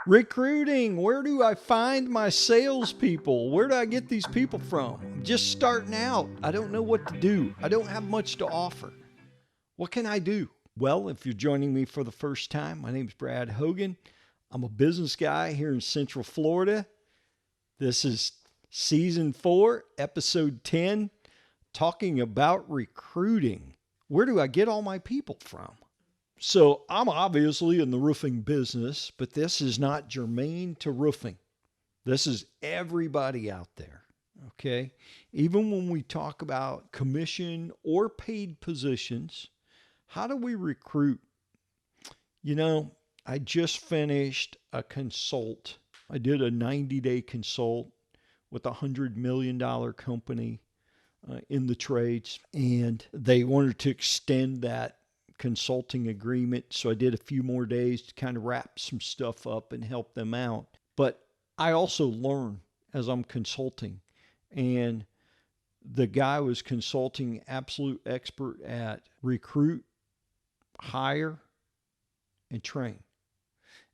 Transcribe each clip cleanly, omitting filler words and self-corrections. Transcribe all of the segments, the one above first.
Recruiting. Where do I find my salespeople? Where do I get these people from? I'm just starting out. I don't know what to do. I don't have much to offer. What can I do? Well, if you're joining me for the first time, my name is Brad Hogan. I'm a business guy here in Central Florida. This is season 4, episode 10, talking about recruiting. Where do I get all my people from? So I'm obviously in the roofing business, but this is not germane to roofing. This is everybody out there. Okay. Even when we talk about commission or paid positions, how do we recruit? You know, I just finished a consult. I did a 90-day consult with a $100 million company in the trades, and they wanted to extend that consulting agreement. So I did a few more days to kind of wrap some stuff up and help them out. But I also learn as I'm consulting. And the guy was consulting absolute expert at recruit, hire, and train.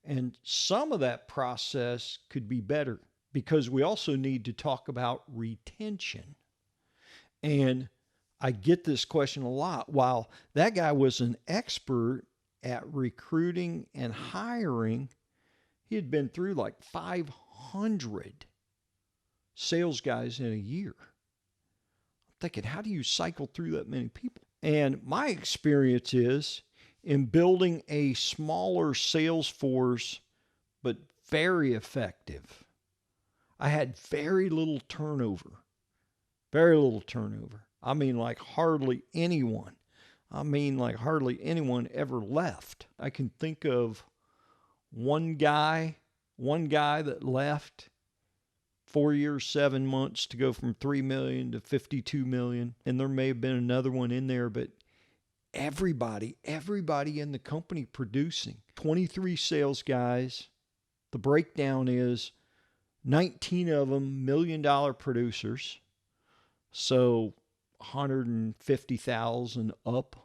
And some of that process could be better because we also need to talk about retention. And I get this question a lot. While that guy was an expert at recruiting and hiring, he had been through like 500 sales guys in a year. I'm thinking, how do you cycle through that many people? And my experience is in building a smaller sales force, but very effective. I had very little turnover. Very little turnover. I mean, like hardly anyone. Ever left. I can think of one guy that left 4 years, 7 months to go from 3 million to 52 million. And there may have been another one in there, but everybody in the company producing. 23 sales guys. The breakdown is 19 of them $1 million producers. So 150,000 up,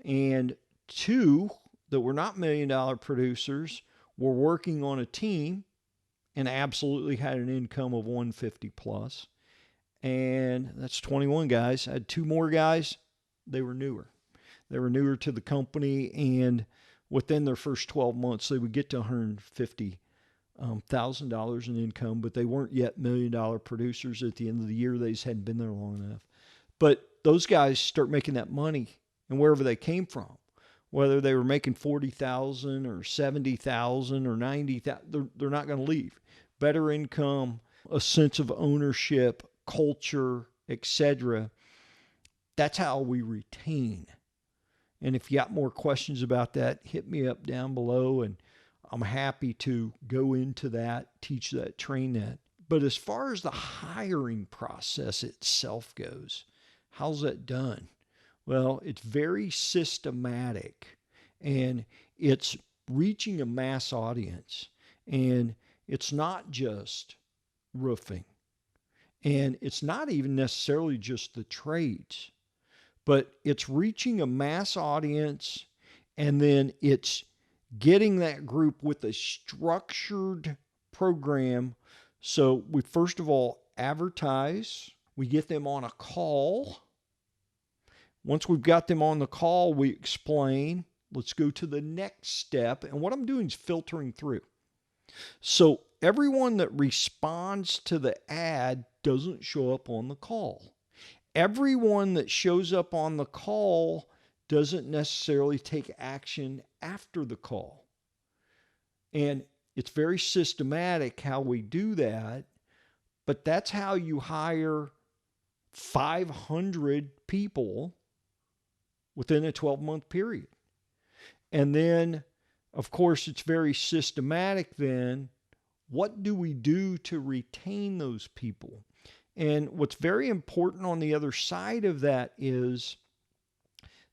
and 2 that were not $1 million producers were working on a team and absolutely had an income of 150 plus. And that's 21 guys. I had 2 more guys. They were newer. They were newer to the company, and within their first 12 months, they would get to 150 $1,000 in income, but they weren't yet $1 million producers at the end of the year. They just hadn't been there long enough. But those guys start making that money, and wherever they came from, whether they were making 40,000 or 70,000 or 90,000, they're not going to leave. Better income, a sense of ownership, culture, etc. That's how we retain. And if you got more questions about that, hit me up down below, and I'm happy to go into that, teach that, train that. But as far as the hiring process itself goes, how's that done? Well, it's very systematic, and it's reaching a mass audience. And it's not just roofing, and it's not even necessarily just the trades, but it's reaching a mass audience, and then it's getting that group with a structured program. So we first of all advertise, we get them on a call. Once we've got them on the call, we explain, let's go to the next step. And what I'm doing is filtering through. So everyone that responds to the ad doesn't show up on the call. Everyone that shows up on the call doesn't necessarily take action after the call. And it's very systematic how we do that, but that's how you hire 500 people within a 12-month period. And then, of course, it's very systematic then. What do we do to retain those people? And what's very important on the other side of that is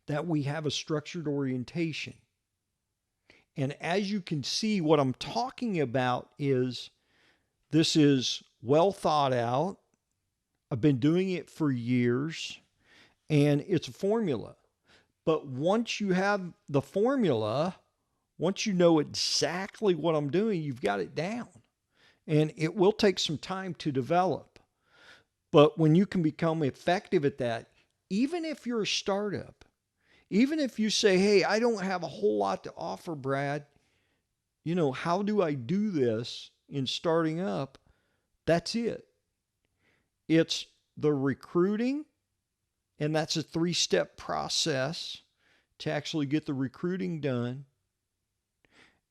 that we have a structured orientation. And as you can see, what I'm talking about is this is well thought out. I've been doing it for years, and it's a formula. But once you have the formula, Once you know exactly what I'm doing, you've got it down. And it will take some time to develop. But when you can become effective at that, even if you're a startup, even if you say, hey, I don't have a whole lot to offer, Brad, how do I do this in starting up? That's it. It's the recruiting, and that's a 3-step process to actually get the recruiting done.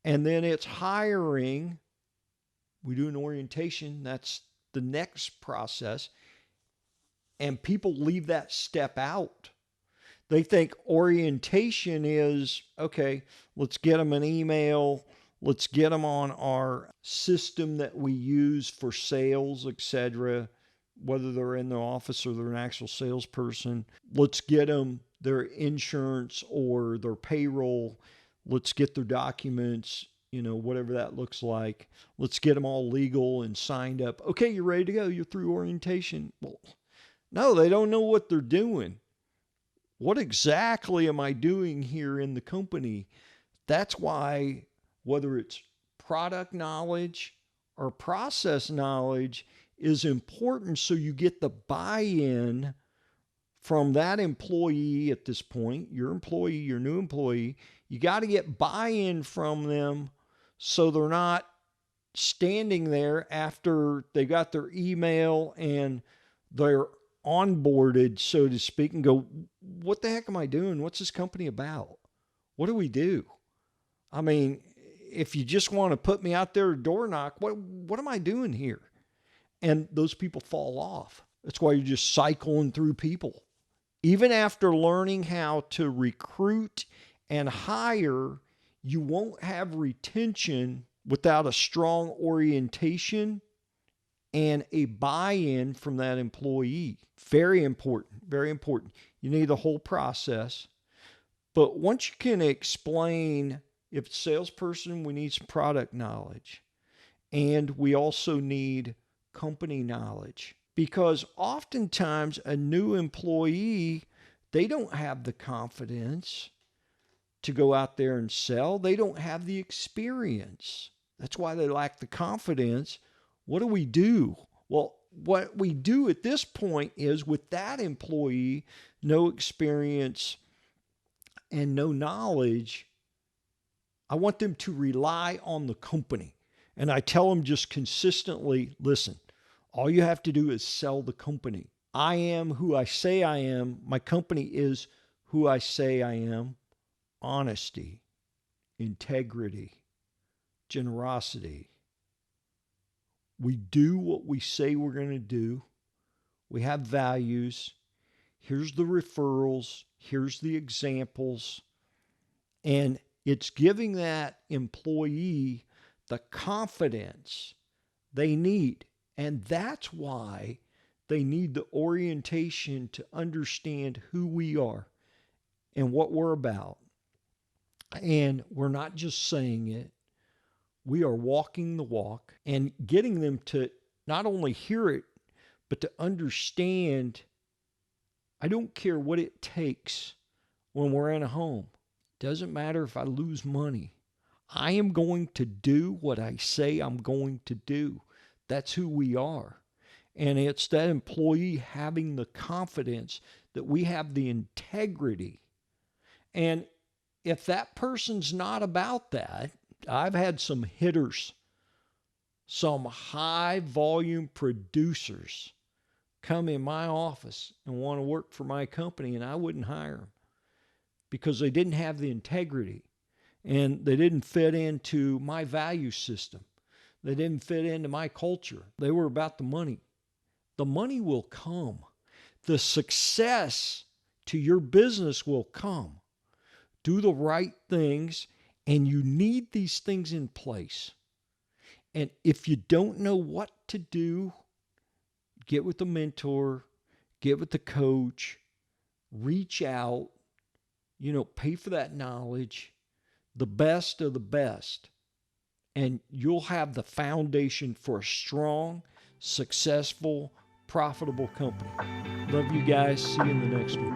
And then it's hiring. We do an orientation. That's the next process. And people leave that step out. They think orientation is, okay, let's get them an email. Let's get them on our system that we use for sales, etc., whether they're in the office or they're an actual salesperson. Let's get them their insurance or their payroll. Let's get their documents, whatever that looks like. Let's get them all legal and signed up. Okay, you're ready to go. You're through orientation. Well, no, they don't know what they're doing. What exactly am I doing here in the company? That's why, whether it's product knowledge or process knowledge, is important, so you get the buy-in from that employee at this point, your employee, your new employee. You got to get buy-in from them so they're not standing there after they got their email and they're onboarded, so to speak, and go, what the heck am I doing? What's this company about? What do we do? I mean, if you just want to put me out there to door knock, what am I doing here? And those people fall off. That's why you're just cycling through people. Even after learning how to recruit and hire, you won't have retention without a strong orientation and a buy-in from that employee. Very important, very important. You need the whole process. But once you can explain, if it's a salesperson, we need some product knowledge. And we also need company knowledge. Because oftentimes a new employee, they don't have the confidence to go out there and sell. They don't have the experience. That's why they lack the confidence. What do we do? Well, what we do at this point is, with that employee, no experience and no knowledge, I want them to rely on the company. And I tell them just consistently, listen, all you have to do is sell the company. I am who I say I am. My company is who I say I am. Honesty, integrity, generosity. We do what we say we're going to do. We have values. Here's the referrals. Here's the examples. And it's giving that employee the confidence they need. And that's why they need the orientation to understand who we are and what we're about. And we're not just saying it. We are walking the walk, and getting them to not only hear it, but to understand, I don't care what it takes when we're in a home. Doesn't matter if I lose money. I am going to do what I say I'm going to do. That's who we are. And it's that employee having the confidence that we have the integrity. And if that person's not about that, I've had some hitters, some high volume producers come in my office and want to work for my company, and I wouldn't hire them because they didn't have the integrity and they didn't fit into my value system. They didn't fit into my culture. They were about the money. The money will come. The success to your business will come. Do the right things. And you need these things in place. And if you don't know what to do, get with a mentor, get with the coach, reach out, pay for that knowledge, the best of the best. And you'll have the foundation for a strong, successful, profitable company. Love you guys. See you in the next one.